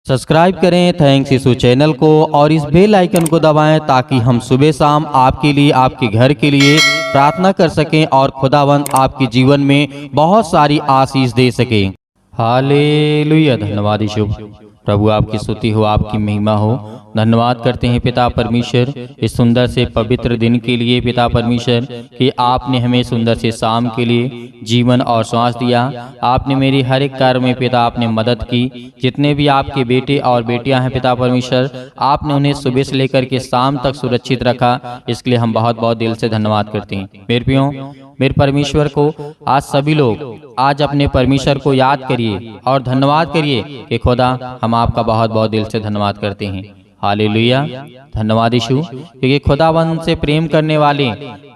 Subscribe करें thanks यीशु channel को और इस बेल आइकन को दबाएं ताकि हम सुबह शाम आपके लिए आपके घर के लिए प्रार्थना कर सकें और खुदावंद आपके जीवन में बहुत सारी आशीष दे सके। हालेलुया। धन्यवाद यीशु। प्रभु आपकी स्तुति हो, आपकी महिमा हो। धन्यवाद करते हैं पिता परमेश्वर इस सुंदर से पवित्र दिन के लिए। पिता परमेश्वर कि आपने हमें सुंदर से शाम के लिए जीवन और श्वास दिया। आपने मेरी हर एक कार्य में पिता आपने मदद की। जितने भी आपके बेटे और बेटियां हैं पिता परमेश्वर, आपने उन्हें सुबह से लेकर के शाम तक सुरक्षित रखा। इसके लिए हम बहुत बहुत दिल से धन्यवाद करते हैं। मेरे प्रियो, मेरे परमेश्वर को आज सभी लोग आज अपने परमेश्वर को याद करिए और धन्यवाद करिए कि खुदा हम आपका बहुत बहुत दिल से धन्यवाद करते हैं। हालेलुया। धन्यवाद यीशु, क्योंकि खुदावंद से प्रेम करने वाले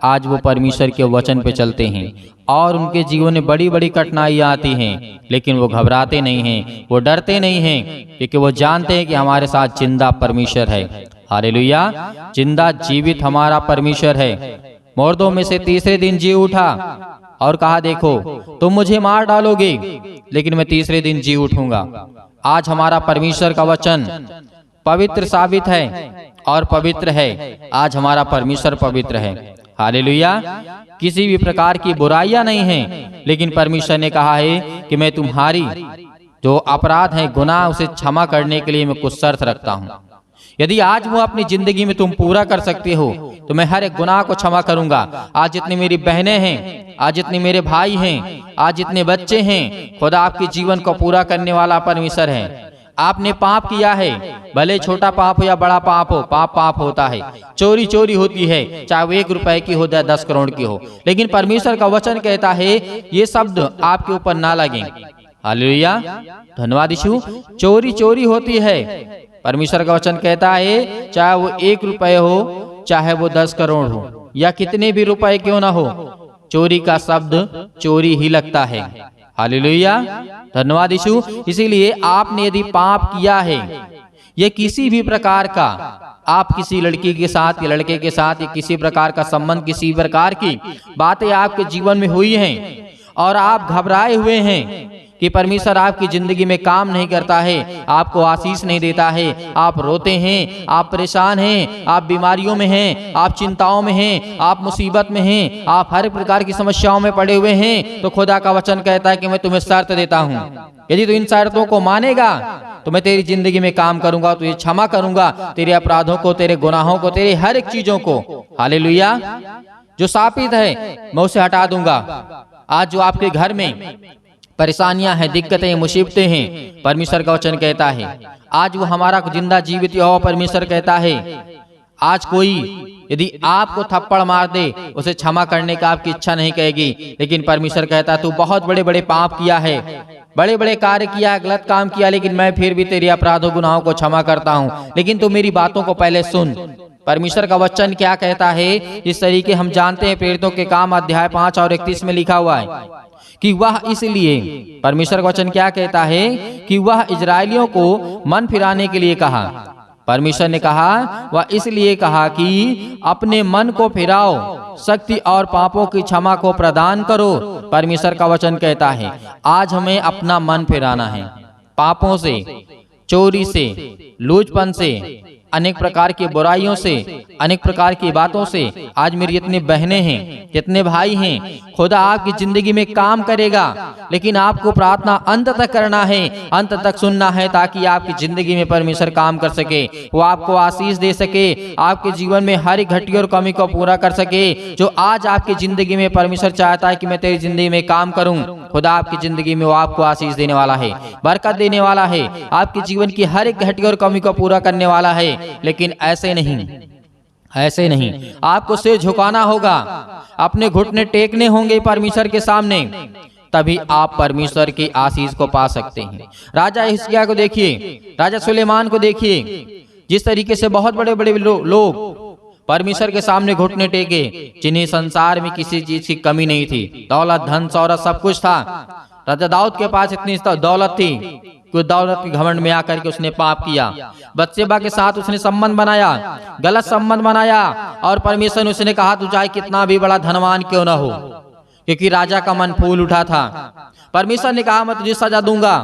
आज वो परमेश्वर के वचन पे चलते हैं और उनके जीवन में बड़ी बड़ी कठिनाइयाँ आती हैं, लेकिन वो घबराते नहीं हैं, वो डरते नहीं हैं, क्योंकि वो जानते हैं कि हमारे साथ जिंदा परमेश्वर है। हालेलुया। जिंदा जीवित हमारा परमेश्वर है। मुर्दों में से तीसरे दिन जी उठा और कहा, देखो तुम मुझे मार डालोगे लेकिन मैं तीसरे दिन जी उठूंगा। आज हमारा परमेश्वर का वचन पवित्र साबित है और पवित्र है। आज हमारा परमेश्वर पवित्र है। हालेलुया। किसी भी प्रकार की बुराइयां नहीं हैं, लेकिन परमेश्वर ने कहा है कि मैं तुम्हारी जो अपराध है, गुनाह, उसे क्षमा करने के लिए मैं कुछ शर्त रखता हूँ। यदि आज वो अपनी जिंदगी में तुम पूरा कर सकते हो तो मैं हर एक गुनाह को क्षमा करूंगा। आज जितनी मेरी बहनें हैं, आज जितने मेरे भाई हैं, आज जितने बच्चे हैं, खुदा आपके जीवन को पूरा करने वाला परमेश्वर है। आपने पाप किया है, भले छोटा पाप हो या बड़ा पाप हो, पाप पाप होता है। चोरी चोरी होती है, चाहे वो 1 रुपए की हो या 10 करोड़ की हो, लेकिन परमेश्वर का वचन कहता है ये शब्द आपके ऊपर ना लगे। हालेलुया। धन्यवाद यीशु। चोरी चोरी होती है, परमेश्वर का वचन कहता है चाहे वो 1 रुपए हो, चाहे वो 10 करोड़ हो या कितने भी रुपए क्यों ना हो, चोरी का शब्द चोरी ही लगता है। हालेलुया। धन्यवाद यीशु। इसीलिए आपने यदि पाप किया है, ये किसी भी प्रकार का, आप किसी लड़की के साथ या लड़के के साथ या किसी प्रकार का संबंध, किसी प्रकार की बातें आपके जीवन में हुई हैं और आप घबराए हुए हैं कि परमेश्वर आपकी जिंदगी में काम नहीं करता है, आपको आशीष नहीं देता है, आप रोते हैं, आप परेशान हैं, आप बीमारियों में हैं, आप चिंताओं में हैं, आप मुसीबत में हैं, आप हर प्रकार की समस्याओं में पड़े हुए हैं, तो खुदा का वचन कहता है कि मैं तुम्हें शर्त देता हूँ, यदि तू इन शर्तों को मानेगा तो मैं तेरी जिंदगी में काम करूंगा, तुझे क्षमा करूंगा, तेरे अपराधों को, तेरे गुनाहों को, तेरे हर एक चीजों को, हालेलुया, जो शापित है मैं उसे हटा दूंगा। आज जो आपके घर में परेशानियां हैं, दिक्कतें, मुसीबतें हैं, परमेश्वर का वचन कहता है आज वो हमारा जिंदा जीवित यहोवा परमेश्वर कहता है आज कोई यदि आपको थप्पड़ मार दे उसे क्षमा करने का आपकी इच्छा नहीं कहेगी, लेकिन परमेश्वर कहता है तू बहुत बड़े बड़े पाप किया है, बड़े बड़े कार्य किया, गलत काम किया, लेकिन मैं फिर भी तेरे अपराधों गुनाहों को क्षमा करता हूँ, लेकिन तू मेरी बातों को पहले सुन। परमेश्वर का वचन क्या कहता है इस तरीके हम जानते हैं। प्रेरितों के काम अध्याय 5 और 31 में लिखा हुआ है कि वह इसलिए, परमेश्वर का वचन क्या कहता है कि वह इजरायलियों को मन फिराने के लिए कहा। परमेश्वर ने कहा वह इसलिए कहा कि अपने मन को फिराओ, शक्ति और पापों की क्षमा को प्रदान करो। परमेश्वर का वचन कहता है आज हमें अपना मन फिराना है, पापों से, चोरी से, लूचपन से, अनेक प्रकार की बुराइयों से, अनेक प्रकार की बातों से। आज मेरी जितनी बहनें हैं, जितने भाई हैं, खुदा आपकी जिंदगी में काम करेगा, लेकिन आपको प्रार्थना अंत तक करना है, अंत तक सुनना है, ताकि आपकी जिंदगी में परमेश्वर काम कर सके, वो आपको आशीष दे सके, आपके जीवन में हर एक घटी और कमी को पूरा कर सके। जो आज आपकी जिंदगी में परमेश्वर चाहता है कि मैं तेरी जिंदगी में काम करूं, खुदा आपकी जिंदगी में वो आपको आशीष देने वाला है, बरकत देने वाला है, आपके जीवन की हर एक घटी और कमी को पूरा करने वाला है। लेकिन ऐसे नहीं, ऐसे नहीं, आपको सिर झुकाना होगा, अपने घुटने टेकने होंगे परमेश्वर के सामने, तभी आप परमेश्वर की आशीष को पा सकते हैं। राजा हिजकिय्याह को देखिए, राजा सुलेमान को देखिए, जिस तरीके से बहुत बड़े बड़े लोग परमेश्वर के सामने घुटने टेके, जिन्हें संसार में किसी चीज की कमी नहीं थी, दौलत, धन, शौहरत सब कुछ था। राजा दाऊद के पास इतनी दौलत थी कि दौलत के घमंड में आकर के उसने पाप किया, बत्शेबा के साथ उसने संबंध बनाया, गलत संबंध बनाया, और परमेश्वर ने उसने कहा तू चाहे कितना भी बड़ा धनवान क्यों ना हो, क्योंकि राजा का मन फूल उठा था। परमेश्वर ने कहा मैं तुझे सजा दूंगा,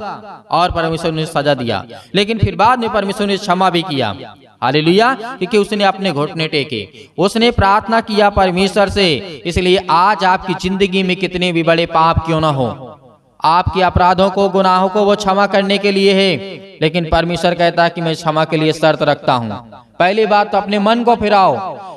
और परमेश्वर ने सजा दिया, लेकिन फिर बाद में परमेश्वर ने क्षमा भी किया। हालेलुया, क्योंकि उसने अपने घुटने टेके, उसने प्रार्थना किया परमेश्वर से। इसलिए आज आपकी जिंदगी में कितने भी बड़े पाप क्यों ना हो, आपके अपराधों को, गुनाहों को वो क्षमा करने के लिए है। लेकिन परमेश्वर कहता है कि मैं क्षमा के लिए शर्त रखता हूँ। पहली बात तो अपने मन को फिराओ।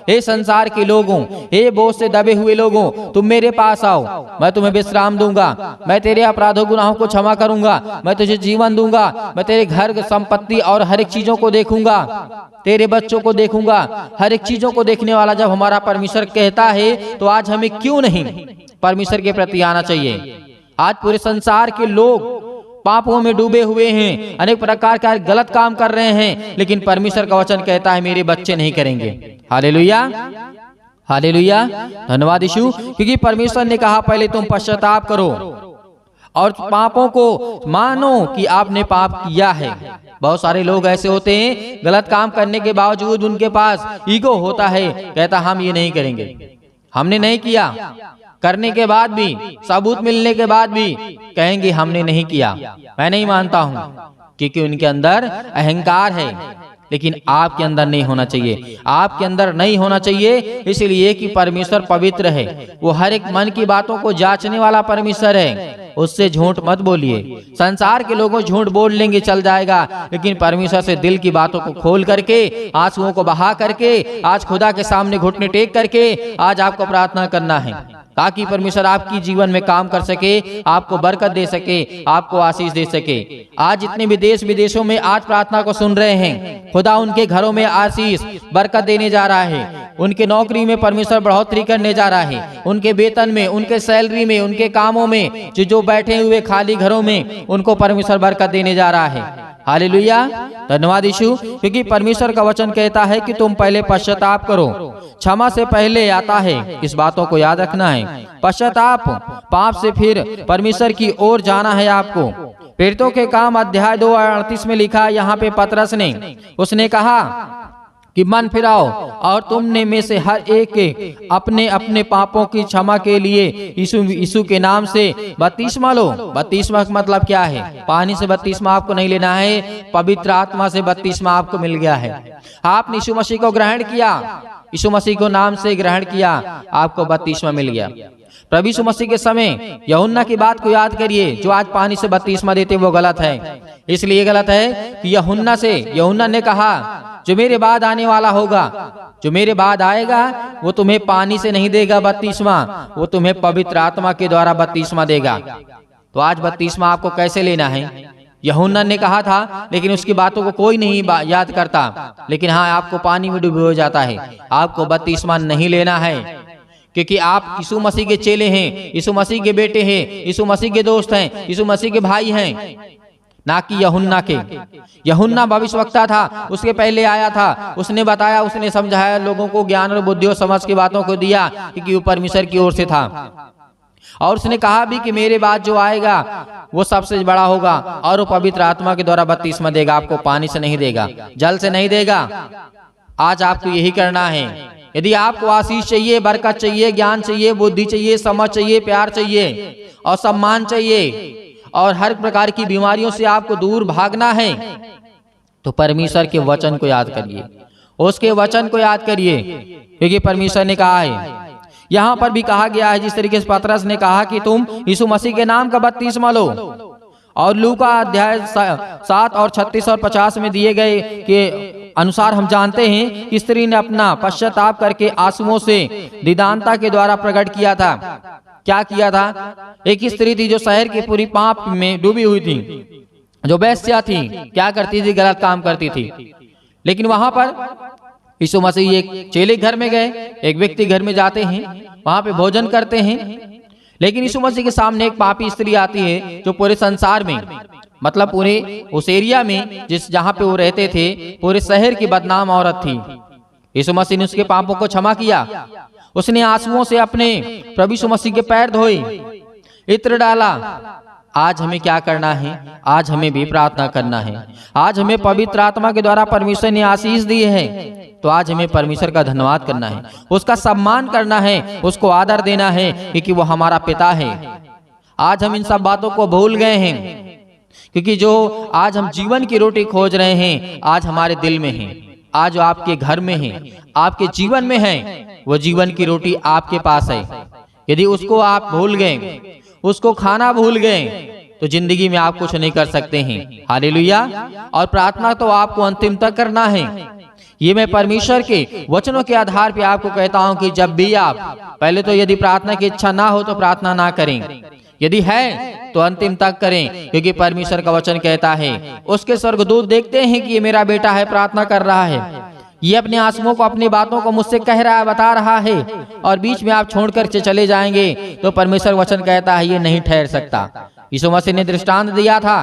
हे संसार के लोगों, हे बोझ से दबे हुए लोगों, तुम मेरे पास आओ, मैं तुम्हें विश्राम दूंगा, मैं तेरे अपराधों गुनाहों को क्षमा करूंगा, मैं तुझे जीवन दूंगा, मैं तेरे घर, संपत्ति और हर एक चीजों को देखूंगा, तेरे बच्चों को देखूंगा। हर एक चीजों को देखने वाला जब हमारा परमेश्वर कहता है, तो आज हमें क्यों नहीं परमेश्वर के प्रति आना चाहिए। आज पूरे संसार के लोग पापों में डूबे हुए हैं, अनेक प्रकार का गलत काम कर रहे हैं, लेकिन परमेश्वर का वचन कहता है मेरे बच्चे नहीं करेंगे। हालेलुया, हालेलुया, धन्यवाद यीशु, क्योंकि परमेश्वर ने कहा पहले तुम पश्चाताप करो और पापों को मानो कि आपने पाप किया है। बहुत सारे लोग ऐसे होते हैं, गलत काम करने के बावजूद उनके पास ईगो होता है, कहता हम ये नहीं करेंगे, हमने नहीं किया, करने के बाद भी, सबूत मिलने के बाद भी कहेंगे हमने नहीं किया, मैं नहीं मानता हूं, क्योंकि उनके अंदर अहंकार है। लेकिन आपके अंदर नहीं होना चाहिए, आपके अंदर नहीं होना चाहिए, इसलिए कि परमेश्वर पवित्र है, वो हर एक मन की बातों को जांचने वाला परमेश्वर है, उससे झूठ मत बोलिए। संसार के लोगों झूठ बोल लेंगे, चल जाएगा, लेकिन परमेश्वर से दिल की बातों को खोल करके, आंसुओं को बहा करके, आज खुदा के सामने घुटने टेक करके आज आपको प्रार्थना करना है, ताकि परमेश्वर आपकी जीवन में काम कर सके, आपको बरकत दे सके, आपको आशीष दे सके। आज जितने भी देश विदेशों में आज प्रार्थना को सुन रहे हैं, खुदा उनके घरों में आशीष बरकत देने जा रहा है, उनके नौकरी में परमेश्वर बढ़ोतरी करने जा रहा है, उनके वेतन में, उनके सैलरी में, उनके कामों में, जो बैठे हुए खाली घरों में उनको परमेश्वर बरकत देने जा रहा है। हालेलुया, धन्यवाद यीशु, क्योंकि परमेश्वर का वचन कहता है कि तुम पहले पश्चाताप करो। क्षमा से पहले आता है, इस बातों को याद रखना है। पश्चाताप, पाप से फिर परमेश्वर की ओर जाना है आपको। प्रेरितों के काम अध्याय 2:38 में लिखा, यहाँ पे पतरस ने, उसने कहा कि मन फिराओ और तुमने में से हर एक अपने अपने पापों की क्षमा के लिए यीशु के नाम से बपतिस्मा लो। बपतिस्मा का मतलब क्या है? पानी से बपतिस्मा आपको नहीं लेना है, पवित्र आत्मा से बपतिस्मा आपको मिल गया है। आपने यीशु मसीह को ग्रहण किया, यीशु मसीह को नाम से ग्रहण किया, आपको बपतिस्मा मिल गया। प्रभु यीशु मसीह के समय यूहन्ना की बात को याद करिए, जो आज पानी से बपतिस्मा देते वो गलत है। इसलिए गलत है कि यूहन्ना ने कहा जो मेरे बाद आने वाला होगा, जो मेरे बाद आएगा, वो तुम्हें पानी से नहीं देगा बपतिस्मा, वो तुम्हें पवित्र आत्मा के द्वारा बपतिस्मा देगा। तो आज बपतिस्मा आपको कैसे लेना है? यूहन्ना ने कहा था, लेकिन उसकी बातों को कोई नहीं याद करता। लेकिन हाँ, आपको पानी में डूबे हो जाता है, आपको बपतिस्मा नहीं लेना है, क्योंकि आप यीशु मसीह के चेले हैं, यीशु मसीह के बेटे हैं, यीशु मसीह के दोस्त हैं, यीशु मसीह के भाई हैं, ना कि यूहन्ना के। यूहन्ना भविष्यवक्ता था, उसके पहले आया था, उसने बताया, उसने समझाया, लोगों को ज्ञान और बुद्धि और समझ की बातों को दिया, क्योंकि वो परमेश्वर की ओर से था। और उसने कहा भी कि मेरे बाद जो आएगा वो सबसे बड़ा होगा और वो पवित्र आत्मा के द्वारा बपतिस्मा देगा, आपको पानी से नहीं देगा, जल से नहीं देगा। आज आपको यही करना है। यदि आपको आशीष चाहिए, बरकत चाहिए, ज्ञान चाहिए, बुद्धि चाहिए, समझ चाहिए, प्यार चाहिए और सम्मान चाहिए, और हर प्रकार की बीमारियों से आपको दूर भागना है, तो परमेश्वर के वचन को याद करिए, उसके वचन को याद करिए, क्योंकि परमेश्वर ने कहा है, यहाँ पर भी कहा गया है, जिस तरीके से पतरस ने कहा कि तुम यीशु मसीह के नाम का बपतिस्मा लो। और लूका अध्याय 7 और 36 और 50 में दिए गए के अनुसार हम जानते हैं कि स्त्री ने अपना पश्चाताप करके आंसुओं से दीदानता के द्वारा प्रकट किया था। क्या किया था? एक स्त्री थी जो शहर के पूरी पाप में डूबी हुई थी, जो वेश्या थी, क्या करती थी? गलत काम करती थी। लेकिन वहां पर यीशु मसीह एक चेले घर में गए, एक व्यक्ति घर में जाते हैं, वहां पे भोजन करते हैं, लेकिन यीशु मसीह के सामने एक पापी स्त्री आती है, जो पूरे संसार में, मतलब पूरे उस एरिया में जहां पे वो रहते थे, पूरे शहर की बदनाम औरत थी। यीशु मसीह ने उसके पापों को क्षमा किया, उसने आंसुओं से अपने प्रभु यीशु मसीह के पैर धोए, इत्र डाला। आज हमें क्या करना है? आज हमें भी प्रार्थना करना है। आज हमें पवित्र आत्मा के द्वारा परमेश्वर ने आशीष दी है, तो आज हमें परमेश्वर का धन्यवाद करना है, उसका सम्मान करना है, उसको आदर देना है, क्योंकि वो हमारा पिता है। आज हम इन सब बातों को भूल गए हैं, क्योंकि जो आज हम जीवन की रोटी खोज रहे हैं आज हमारे दिल में है, आज जो आपके घर में है, आपके जीवन में है, वो जीवन की रोटी आपके पास है। यदि उसको आप भूल गए, उसको खाना भूल गए, तो जिंदगी में आप कुछ नहीं कर सकते हैं। हालेलुया। और प्रार्थना तो आपको अंतिम तक करना है। ये मैं परमेश्वर के वचनों के आधार पे आपको कहता हूं कि जब भी आप, पहले तो यदि प्रार्थना की इच्छा ना हो तो प्रार्थना ना करें, यदि है तो अंतिम तक करें, क्योंकि परमेश्वर का वचन कहता है उसके स्वर्गदूत देखते हैं कि ये मेरा बेटा है, प्रार्थना कर रहा है, ये अपने आंसुओं को, अपनी बातों को मुझसे कह रहा है, बता रहा है, और बीच में आप छोड़कर चले जाएंगे तो परमेश्वर वचन कहता है ये नहीं ठहर सकता। यीशु मसीह ने दृष्टांत दिया था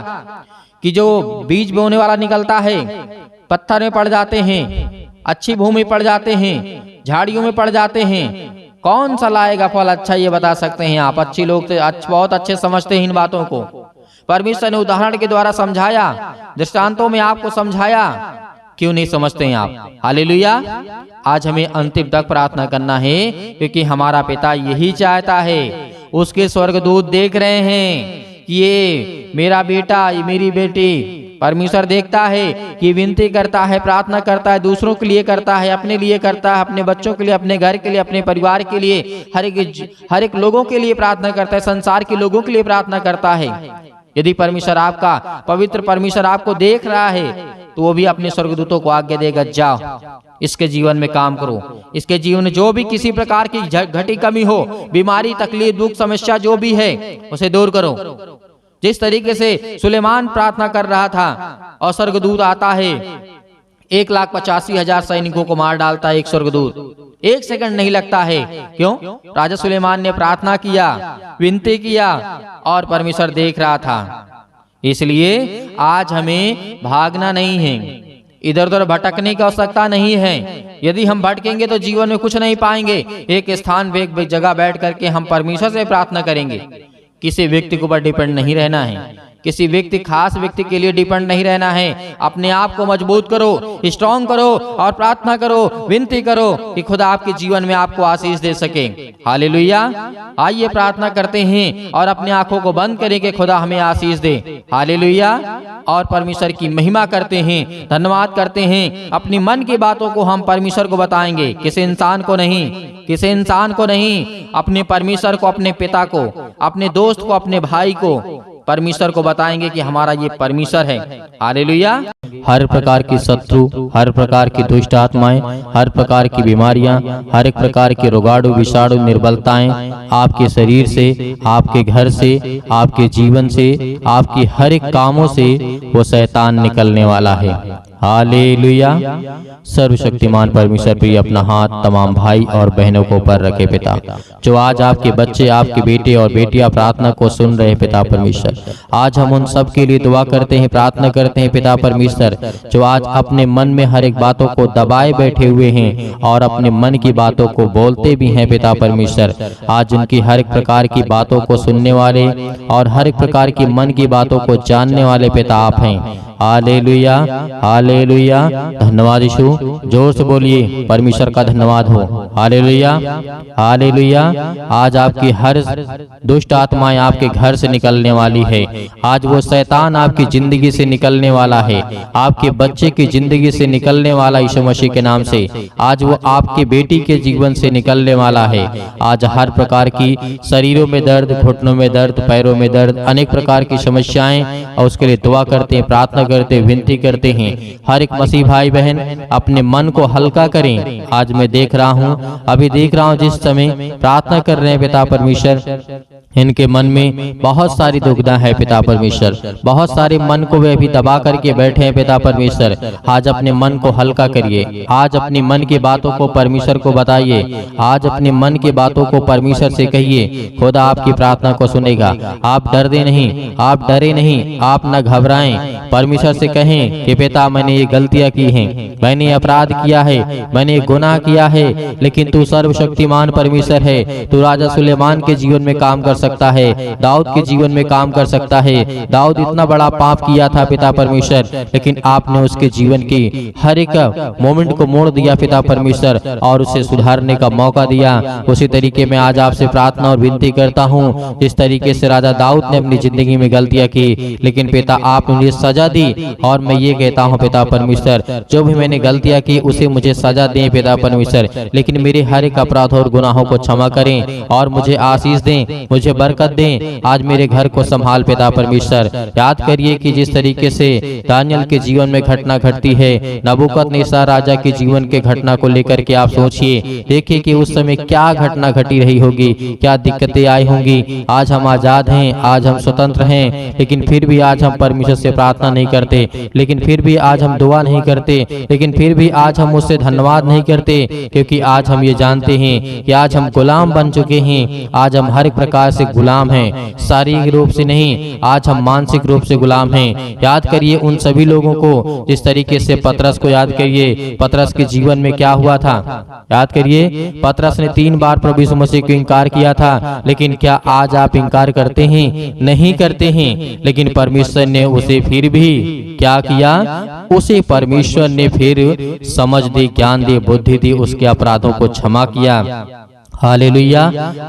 कि जो बीज बोने वाला निकलता है, पत्थर में पड़ जाते हैं, अच्छी भूमि पड़ जाते हैं, झाड़ियों में पड़ जाते हैं, कौन सा लाएगा फल अच्छा, ये बता सकते हैं आप। अच्छी लोग बहुत अच्छे समझते हैं इन बातों को। परमेश्वर ने उदाहरण के द्वारा समझाया, दृष्टांतों में आपको समझाया, क्यों नहीं समझते हैं आप। हालेलुया। आज हमें अंतिम तक प्रार्थना करना है, क्योंकि हमारा पिता यही चाहता है। उसके स्वर्गदूत देख रहे हैं कि ये मेरा बेटा, ये मेरी बेटी। परमेश्वर देखता है कि विनती करता है, प्रार्थना करता है, दूसरों के लिए करता है, अपने लिए करता है, अपने बच्चों के लिए, अपने घर के लिए, अपने परिवार के लिए, हर एक लोगों के लिए प्रार्थना करता है, संसार के लोगों के लिए प्रार्थना करता है। यदि परमेश्वर आपका, पवित्र परमेश्वर आपको देख रहा है, तो वो भी अपने स्वर्गदूतों को आज्ञा देगा, जाओ इसके जीवन में काम करो, इसके जीवन में जो भी किसी प्रकार की घटी कमी हो, बीमारी, तकलीफ, दुख, समस्या जो भी है, उसे दूर करो। जिस तरीके से सुलेमान प्रार्थना कर रहा था और स्वर्गदूत आता है, 1,85,000 सैनिकों को मार डालता है एक स्वर्गदूत, 1 सेकंड नहीं लगता है। क्यों? राजा सुलेमान ने प्रार्थना किया, विनती किया, और परमेश्वर देख रहा था। इसलिए आज हमें भागना नहीं है, इधर उधर भटकने की आवश्यकता नहीं है। यदि हम भटकेंगे तो जीवन में कुछ नहीं पाएंगे। एक स्थान पे, एक जगह बैठ करके हम परमेश्वर से प्रार्थना करेंगे। किसी व्यक्ति के ऊपर डिपेंड नहीं रहना है, किसी व्यक्ति, खास व्यक्ति के लिए डिपेंड नहीं रहना है। अपने आप को मजबूत करो, स्ट्रॉन्ग करो, और प्रार्थना करो, विनती करो कि खुदा आपके जीवन में आपको आशीष दे सके। हालेलुया। आइए प्रार्थना करते हैं और अपनी आंखों को बंद करें कि खुदा हमें आशीष दे। हालेलुया। और परमेश्वर की महिमा करते हैं, धन्यवाद करते हैं। अपनी मन की बातों को हम परमेश्वर को बताएंगे, किसी इंसान को नहीं, किसी इंसान को नहीं, अपने परमेश्वर को, अपने पिता को, अपने दोस्त को, अपने भाई को, परमेश्वर को बताएंगे कि हमारा ये परमेश्वर है। हालेलुया। हर प्रकार की शत्रु, हर प्रकार की दुष्ट आत्माएं, हर प्रकार की बीमारियां, हर एक प्रकार के रोगाणु, विषाणु, निर्बलताएं आपके शरीर से, आपके घर से, आपके जीवन से, आपकी हर एक कामों से वो शैतान निकलने वाला है। हालेलुया। सर्वशक्तिमान परमेश्वर प्रिय अपना हाथ तमाम भाई और बहनों को ऊपर रखे पिता, जो आज आपके बच्चे, आपके बेटे और बेटियां प्रार्थना को सुन रहे पिता परमेश्वर, आज हम उन सब के लिए दुआ करते हैं, प्रार्थना करते हैं पिता परमेश्वर, जो आज अपने मन में हर एक बातों को दबाए बैठे हुए हैं और अपने मन की बातों को बोलते भी हैं पिता परमेश्वर। आज उनकी हर एक प्रकार की बातों को सुनने वाले और हर एक प्रकार की मन की बातों को जानने वाले पिता आप हैं। Hallelujah, hallelujah. धन्यवाद यीशु। जोर से बोलिए, परमेश्वर का धन्यवाद हो। Hallelujah, hallelujah. आज आपकी हर दुष्ट आत्माएं आपके घर से निकलने वाली है। आज वो शैतान आपकी जिंदगी से निकलने वाला है, आपके बच्चे की जिंदगी से निकलने वाला यीशु मसीह के नाम से। आज वो आपके बेटी के जीवन से निकलने वाला है। आज हर प्रकार की शरीरों में दर्द, घुटनों में दर्द, पैरों में दर्द, अनेक प्रकार की समस्याएं, और उसके लिए दुआ करते हैं, प्रार्थना करते, विनती करते हैं। हर एक मसीह भाई बहन अपने मन को हल्का करें। आज मैं देख रहा हूँ, अभी देख रहा हूँ, जिस समय प्रार्थना कर रहे हैं पिता परमेश्वर, इनके मन में बहुत सारी दुविधा है पिता परमेश्वर, बहुत सारे मन को वे अभी दबा करके बैठे हैं पिता परमेश्वर। आज अपने मन को हल्का करिए, आज अपने मन की बातों को परमेश्वर को बताइए, आज अपने मन की बातों को परमेश्वर से कहिए, खुदा आपकी प्रार्थना को सुनेगा। आप डरते नहीं, आप डरे नहीं, आप न घबराएं। परमेश्वर परमेश्वर से कहें कि पिता मैंने ये गलतियां की हैं, मैंने अपराध किया है, मैंने गुनाह किया है, लेकिन तू सर्वशक्तिमान परमेश्वर है। तू राजा सुलेमान के जीवन में काम कर सकता है, दाऊद के जीवन में काम कर सकता है। दाऊद इतना बड़ा पाप किया था पिता परमेश्वर, लेकिन आपने उसके जीवन की हर एक मोमेंट को मोड़ दिया पिता परमेश्वर, और उसे सुधारने का मौका दिया। उसी तरीके में आज आपसे प्रार्थना और विनती करता हूँ, जिस तरीके से राजा दाऊद ने अपनी जिंदगी में गलतियां की, लेकिन पिता आपने मुझे सजा दी, और मैं ये कहता हूँ पिता परमेश्वर, जो भी मैंने गलतियां की उसे मुझे सजा दें पिता परमेश्वर, लेकिन मेरे हर एक अपराध और गुनाहों को क्षमा करें और मुझे आशीष दें, मुझे बरकत दें। आज मेरे घर को संभाल पिता परमेश्वर। याद करिए कि जिस तरीके से दानियल के जीवन में घटना घटती है, नबूकदनेस्सर राजा के जीवन के घटना को लेकर के आप सोचिए, देखिए कि उस समय क्या घटना घटी रही होगी, क्या दिक्कतें आई होंगी। आज हम आजाद हैं, आज हम स्वतंत्र हैं, लेकिन फिर भी आज हम परमेश्वर से प्रार्थना नहीं करते, लेकिन फिर भी आज हम दुआ नहीं करते, लेकिन फिर भी आज हम उससे धन्यवाद नहीं करते, क्योंकि आज हम ये जानते हैं कि आज हम गुलाम बन चुके हैं। आज हम हर एक प्रकार से गुलाम हैं, शारीरिक रूप से नहीं, आज हम मानसिक रूप से गुलाम हैं। याद करिए उन सभी लोगों को, जिस तरीके से पतरस को याद करिए, पतरस के जीवन में क्या हुआ था। याद करिए पतरस ने 3 बार प्रभु यीशु मसीह को इनकार किया था, लेकिन क्या आज आप इनकार करते हैं? नहीं करते हैं। लेकिन परमेश्वर ने उसे फिर भी क्या किया? उसे परमेश्वर ने फिर समझ दी, ज्ञान दी, बुद्धि दी, उसके अपराधों को क्षमा किया। हालेलुया।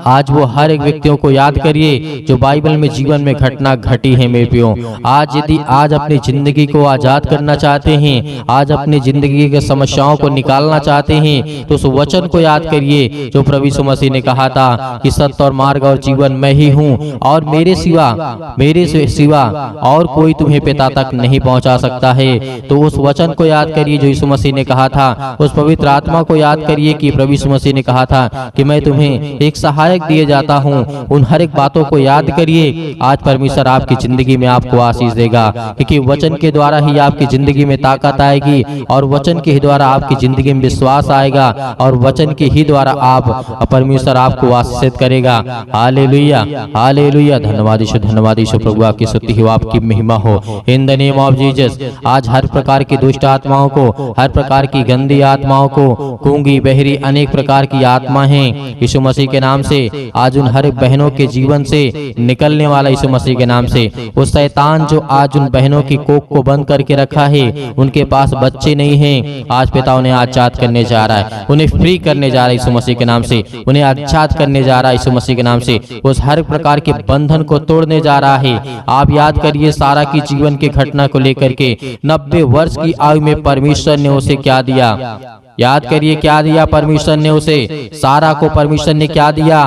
आज वो हर एक व्यक्तियों को याद करिए जो बाइबल में जीवन में घटना घटी है मेरे प्रियो। आज यदि आज अपनी जिंदगी को आजाद करना चाहते हैं, आज अपनी जिंदगी के समस्याओं को निकालना चाहते हैं, तो उस वचन को याद करिए जो प्रभु यीशु मसीह ने कहा था कि सत्य और मार्ग और जीवन मैं ही हूँ, और मेरे सिवा और कोई तुम्हें पिता तक नहीं पहुँचा सकता है। तो उस वचन को याद करिए जो यीशु मसीह ने कहा था, उस पवित्र आत्मा को याद करिए कि प्रभु यीशु मसीह ने कहा था कि मैं तुम्हें एक सहायक दिए जाता हूँ। उन हर एक बातों को याद करिए। आज परमेश्वर आपकी जिंदगी में आपको आशीष देगा, क्योंकि वचन के द्वारा ही आपकी जिंदगी में ताकत आएगी, और वचन के ही द्वारा आपकी जिंदगी में विश्वास आएगा, और वचन के ही द्वारा आप परमेश्वर आपको आशीषित करेगा। Hallelujah, hallelujah. धन्यवाद यीशु, धन्यवाद यीशु। प्रभु आपकी स्तुति हो, आपकी महिमा हो। In the name of Jesus आज हर प्रकार की दुष्ट आत्माओं को, हर प्रकार की गंदी आत्माओं को, गूंगी बहरी अनेक प्रकार की आत्मा हैं, यीशु मसीह के नाम से आज उन हर बहनों के जीवन से निकलने वाला यीशु मसीह के नाम से। उस शैतान जो आज उन बहनों की कोख को बंद करके रखा है, उनके पास बच्चे नहीं हैं, आज पिता उन्हें आजाद करने जा रहा है, उन्हें फ्री करने जा रहा है यीशु मसीह के नाम से, उन्हें आजाद करने जा रहा है यीशु मसीह के नाम से। उस हर प्रकार के बंधन को तोड़ने जा रहा है। आप याद करिए सारा की जीवन की घटना को लेकर के 90 वर्ष की आयु में परमेश्वर ने उसे क्या दिया? याद करिए क्या दिया परमेश्वर ने उसे? सारा को परमेश्वर ने क्या दिया?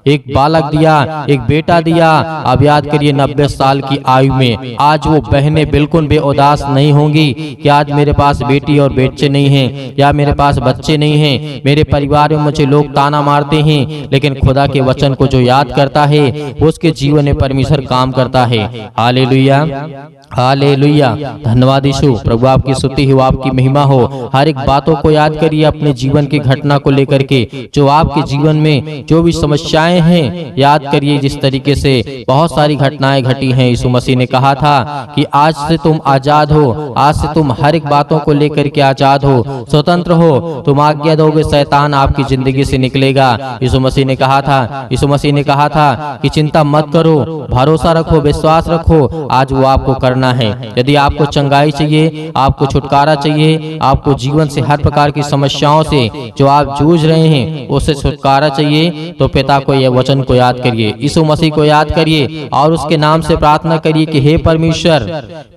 एक बालक दिया, एक बेटा दिया। अब याद करिए 90 साल की आयु में आज वो बहनें बिल्कुल बेउदास नहीं होंगी कि आज मेरे पास बेटी और बच्चे नहीं हैं, या मेरे पास बच्चे नहीं हैं, मेरे परिवार में मुझे लोग ताना मारते हैं, लेकिन खुदा के वचन को जो याद करता है उसके जीवन में परमेश्वर काम करता है। Hallelujah, hallelujah. धन्यवाद यीशु। प्रभु आपकी स्तुति हो, आपकी महिमा हो। हर एक बातों को याद करिए अपने जीवन की घटना को लेकर के, जो आपके जीवन में जो भी समस्याएं हैं, याद करिए जिस तरीके से बहुत सारी घटनाएं घटी हैं। यीशु मसीह ने कहा था कि आज से तुम आजाद हो, आज से तुम हर एक बातों को लेकर के आजाद हो, स्वतंत्र हो। तुम आज्ञा दोगे, शैतान आपकी जिंदगी से निकलेगा। यीशु मसीह ने कहा था, यीशु मसीह ने कहा था कि चिंता मत करो, भरोसा रखो, विश्वास रखो। आज वो आपको करना है। यदि आपको चंगाई चाहिए, आपको छुटकारा चाहिए, आपको जीवन से हर प्रकार की समस्याओं से जो आप जूझ रहे हैं उससे छुटकारा चाहिए, तो पिता को यह वचन को याद करिए, यीशु मसीह को याद करिए, और उसके नाम से प्रार्थना करिए कि हे परमेश्वर,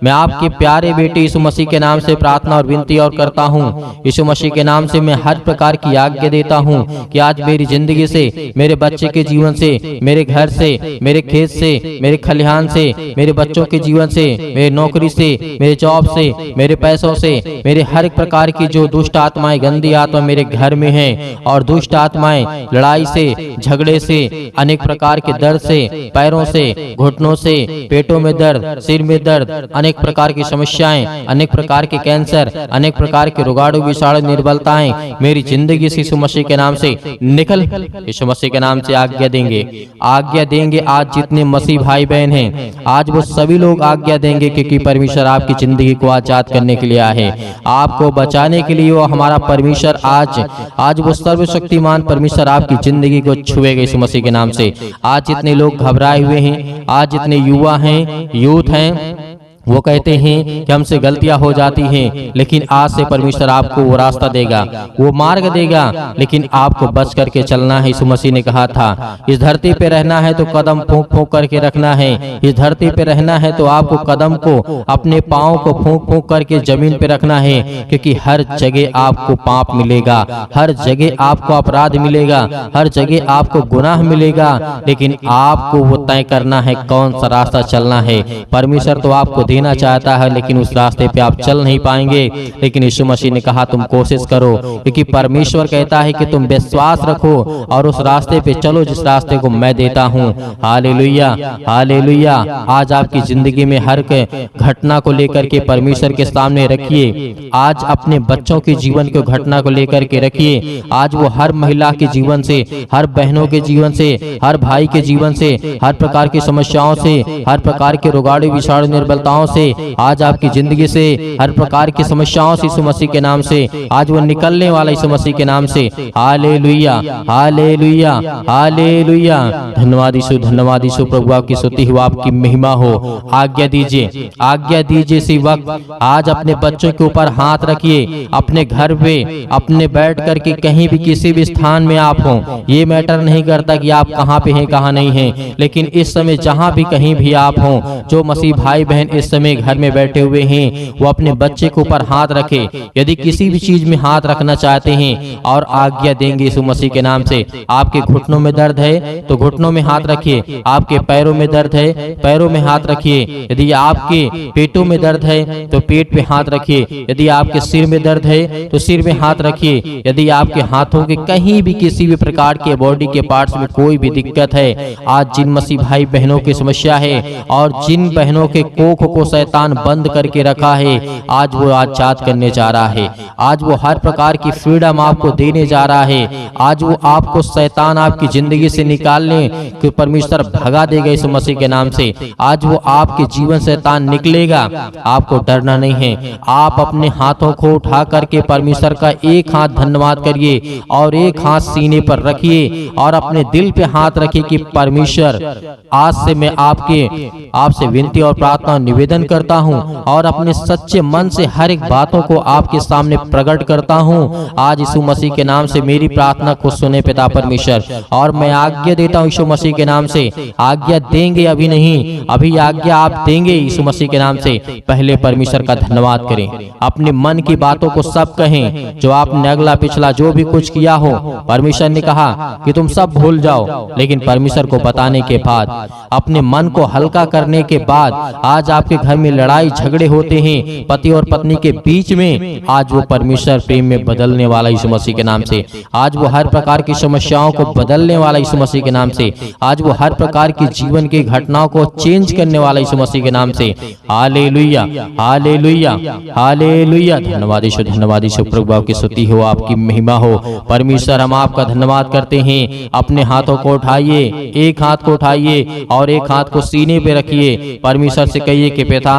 मैं आपके प्यारे बेटे यीशु मसीह के नाम से प्रार्थना और विनती और करता हूँ। यीशु मसीह के नाम से मैं हर प्रकार की आज्ञा देता हूँ कि आज मेरी जिंदगी से, मेरे बच्चे के जीवन से, मेरे घर से, मेरे खेत से, मेरे खलिहान से, मेरे बच्चों के जीवन से, मेरे नौकरी से, मेरे जॉब से, मेरे पैसों से, मेरे हर एक प्रकार की जो दुष्ट आत्माएं, गंदी आत्मा मेरे घर में हैं, और दुष्ट आत्माएं लड़ाई से, झगड़े से, अनेक प्रकार के दर्द से, पैरों से, घुटनों से, पेटों में दर्द, सिर में दर्द, अनेक प्रकार की समस्याएं, अनेक प्रकार के कैंसर, अनेक प्रकार के रोगाणु विषाणु निर्बलताएं मेरी जिंदगी से यीशु मसीह के नाम से निकल। यीशु मसीह के नाम से आज्ञा देंगे। आज जितने मसीह भाई बहन हैं, आज वो सभी लोग आज्ञा देंगे देंगे, क्योंकि परमेश्वर आपकी जिंदगी को आजाद करने के लिए आए, आपको बचाने के लिए। वो हमारा परमेश्वर आज वो सर्वशक्तिमान परमेश्वर आपकी जिंदगी को छुएगा यीशु मसीह के नाम से। आज जितने लोग घबराए हुए हैं, आज जितने युवा हैं, यूथ हैं, वो कहते हैं कि हमसे गलतियां हो जाती हैं, लेकिन आज से परमेश्वर आपको वो रास्ता देगा, वो मार्ग देगा, लेकिन आपको बच करके चलना है। यीशु मसीह ने कहा था, इस धरती पे रहना है तो कदम फूंक फूंक करके रखना है। इस धरती पे रहना है तो आपको कदम को, अपने पाँव को फूंक फूंक करके जमीन पे रखना है, क्योंकि हर जगह आपको पाप मिलेगा, हर जगह आपको अपराध मिलेगा, हर जगह आपको गुनाह मिलेगा, लेकिन आपको वो तय करना है कौन सा रास्ता चलना है। परमेश्वर तो आपको देना चाहता है, लेकिन उस रास्ते पे आप चल नहीं पाएंगे। लेकिन यीशु मसीह ने कहा तुम कोशिश करो, क्योंकि परमेश्वर कहता है कि तुम विश्वास रखो और उस रास्ते पे चलो जिस रास्ते को मैं देता हूँ। Hallelujah, hallelujah. आज आपकी जिंदगी में हर घटना को लेकर के परमेश्वर के सामने रखिए। आज अपने बच्चों के जीवन को घटना को लेकर के रखिए। आज वो हर महिला के जीवन से, हर बहनों के जीवन से, हर भाई के जीवन से, हर प्रकार की समस्याओं से, हर प्रकार के रोगाड़े विषाणु निर्बलताओं से, आज आपकी जिंदगी से हर प्रकार की समस्याओं से यीशु मसीह के नाम से आज वो निकलने वाला यीशु मसीह के नाम से। Hallelujah, hallelujah, hallelujah. धन्यवाद यीशु, धन्यवाद यीशु। प्रभु आपकी स्तुति हो, आपकी महिमा हो। आज्ञा दीजिए, आज्ञा दीजिए इसी वक्त। आज अपने बच्चों के ऊपर हाथ रखिए, अपने घर पे, अपने बैठ करके कहीं भी किसी भी स्थान में आप हो, ये मैटर नहीं करता कि आप कहाँ पे हैं कहाँ नहीं हैं, लेकिन इस समय जहाँ भी कहीं भी आप हो, जो मसीह भाई बहन इस समय घर में बैठे हुए हैं, वो अपने बच्चे के ऊपर हाथ रखे। यदि किसी भी चीज में हाथ रखना चाहते हैं और आज्ञा देंगे यीशु मसीह के नाम से। आपके घुटनों में दर्द है तो घुटनों में हाथ रखिए, आपके पैरों में दर्द है पैरों में हाथ रखिए, यदि आपके पेटों में दर्द है तो पेट पे हाथ रखिए, यदि आपके सिर में दर्द है तो सिर में हाथ रखिए, यदि आपके हाथों के कहीं भी किसी भी प्रकार के बॉडी के पार्ट्स में कोई भी दिक्कत है, आज जिन मसीह भाई बहनों की समस्या है और जिन बहनों के कोख को शैतान बंद करके रखा है, आज वो आजाद करने जा रहा है। आज वो हर प्रकार की फ्रीडम आपको देने जा रहा है। आज वो आपको शैतान आपकी जिंदगी से निकालने के परमेश्वर भगा देगा यीशु मसीह के नाम से। आज वो आपके जीवन से शैतान निकलेगा, आपको डरना नहीं है। आप अपने हाथों को उठा करके परमेश्वर का एक हाथ धन्यवाद करिए और एक हाथ सीने पर रखिए और अपने दिल पे हाथ रखिए कि परमेश्वर आज से मैं आपसे विनती और प्रार्थना निवेदन करता हूँ और अपने सच्चे मन से हर एक बातों को आपके सामने प्रकट करता हूँ। आज यीशु मसीह के नाम से मेरी प्रार्थना को सुने पिता परमेश्वर, और मैं आज्ञा देता हूँ यीशु मसीह के नाम से। आज्ञा देंगे अभी नहीं, अभी आज्ञा आप देंगे यीशु मसीह के नाम से। पहले परमेश्वर का धन्यवाद करें, अपने मन की बातों को सब कहें, जो आपने अगला पिछला जो भी कुछ किया हो। परमेश्वर ने कहा कि तुम सब भूल जाओ, लेकिन परमेश्वर को बताने के बाद, अपने मन को हल्का करने के बाद, आज आपके घर में लड़ाई झगड़े होते हैं पति और पत्नी के बीच में, आज वो परमेश्वर प्रेम में बदलने वाला यीशु मसीह के नाम से। आज वो हर प्रकार की समस्याओं को बदलने वाला यीशु मसीह के नाम से। आज वो हर प्रकार की जीवन की घटनाओं को चेंज करने वाला यीशु मसीह के नाम से। Hallelujah, hallelujah, hallelujah. धन्यवाद यीशु, धन्यवाद यीशु। प्रभु आपकी स्तुति हो, आपकी महिमा हो। परमेश्वर हम आपका धन्यवाद करते हैं। अपने हाथों को उठाइए, एक हाथ को उठाइए और एक हाथ को सीने पे रखिए। परमेश्वर से कहिए कि पिता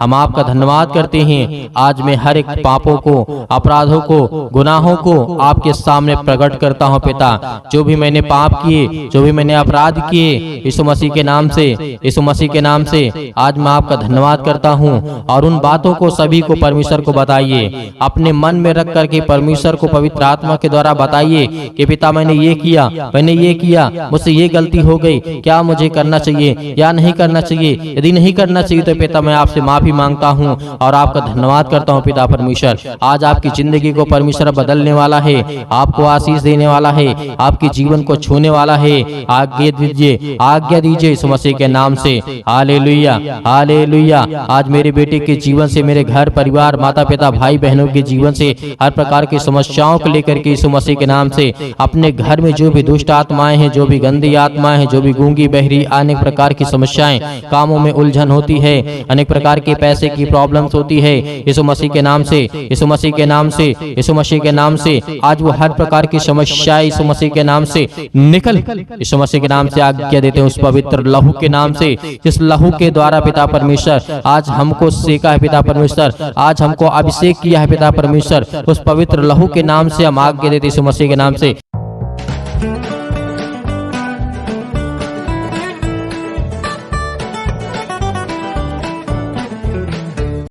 हम आपका धन्यवाद करते हैं। आज मैं हर एक पापों को, अपराधों को, गुनाहों को आपके सामने प्रकट करता हूं पिता। जो भी मैंने पाप किए, जो भी मैंने अपराध किए, यीशु मसीह के नाम से, यीशु मसीह के नाम से आज मैं आपका धन्यवाद करता हूं। और उन बातों को सभी को परमेश्वर को बताइए, अपने मन में रख करके परमेश्वर को पवित्र आत्मा के द्वारा बताइए कि पिता मैंने ये किया, मैंने ये किया, मुझसे ये गलती हो गई, क्या मुझे करना चाहिए या नहीं करना चाहिए। यदि नहीं करना चाहिए तो पिता मैं आपसे माफी मांगता हूँ और आपका धन्यवाद करता हूँ पिता परमेश्वर। आज आपकी जिंदगी को परमेश्वर बदलने वाला है, आपको आशीष देने वाला है, आपके जीवन को छूने वाला है। आज्ञा दीजिए, आज्ञा दीजिए यीशु मसीह के नाम से। Hallelujah, hallelujah. आज मेरे बेटे के जीवन से, मेरे घर परिवार, माता पिता, भाई बहनों के जीवन से हर प्रकार की समस्याओं को लेकर के यीशु मसीह के नाम से, अपने घर में जो भी दुष्ट आत्माएं हैं, जो भी गंदी आत्माएं हैं, जो भी गूंगी बहरी अनेक प्रकार की समस्याएं, कामों में उलझन होती है, अनेक प्रकार के पैसे की प्रॉब्लम्स होती है, यीशु मसीह के नाम से, यीशु मसीह मसीह के नाम से, यीशु मसीह के नाम से आज वो हर प्रकार की समस्याएं यीशु मसीह के नाम से निकल, यीशु मसीह के नाम से आज्ञा देते हैं उस पवित्र लहू के नाम से, जिस लहू के द्वारा पिता परमेश्वर आज हमको सेका है पिता परमेश्वर, आज हमको अभिषेक किया है पिता परमेश्वर, उस पवित्र लहू के नाम से हम आज्ञा देते हैं यीशु मसीह के नाम से